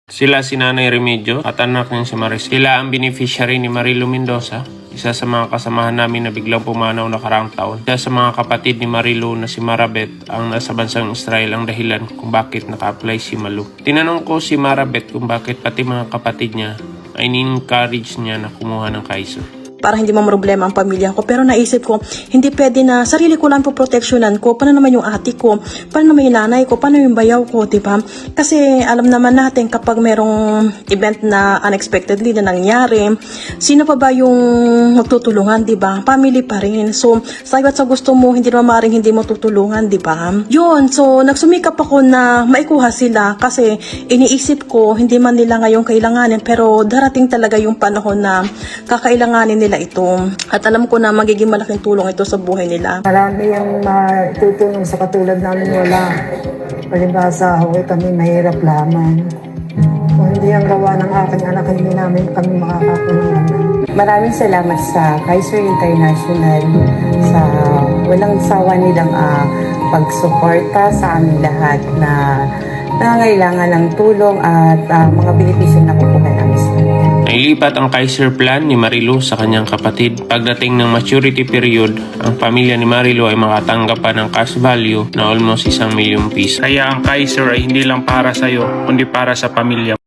Sila si Nanay Remedyo at anak niyang si Maris. Sila ang beneficiary ni Marilu Mendoza, isa sa mga kasamahan namin na biglang pumanaw nakaraang taon. Isa sa mga kapatid ni Marilu na si Marabet ang nasa bansang Israel ang dahilan kung bakit naka-apply si Malu. Tinanong ko si Marabet kung bakit pati mga kapatid niya ay ni-encourage niya na kumuha ng Kaiser. Para hindi mamroblema ang pamilya ko. Pero naisip ko, hindi pwede na sarili ko lang po proteksyonan ko. Paano naman yung ate ko? Paano naman yung nanay ko? Paano yung bayaw ko? Diba? Kasi alam naman natin kapag merong event na unexpectedly na nangyari, sino pa ba yung magtutulungan? Diba? Family pa rin. So, sagot sa gusto mo, hindi naman maaaring hindi mo tutulungan. Diba? Yun. So, nagsumikap ako na maikuha sila kasi iniisip ko, hindi man nila ngayon kailanganin pero darating talaga yung panahon na kakailanganin nila ito. At alam ko na magiging malaking tulong ito sa buhay nila. Marami ang matutulong sa katulad namin wala. Palibasa ako kami mahirap lamang. Kung hindi ang gawa ng aking anak, hindi namin kami makakakulang. Maraming salamat sa Kaiser International sa walang sawa nilang pagsuporta sa aming lahat na nangangailangan ng tulong at mga benepisyo na kukuha namin sa kanila. Nailipat ang Kaiser plan ni Marilu sa kanyang kapatid. Pagdating ng maturity period, ang pamilya ni Marilu ay makatanggap pa ng cash value na almost 1 milyong piso. Kaya ang Kaiser ay hindi lang para sa iyo, kundi para sa pamilya.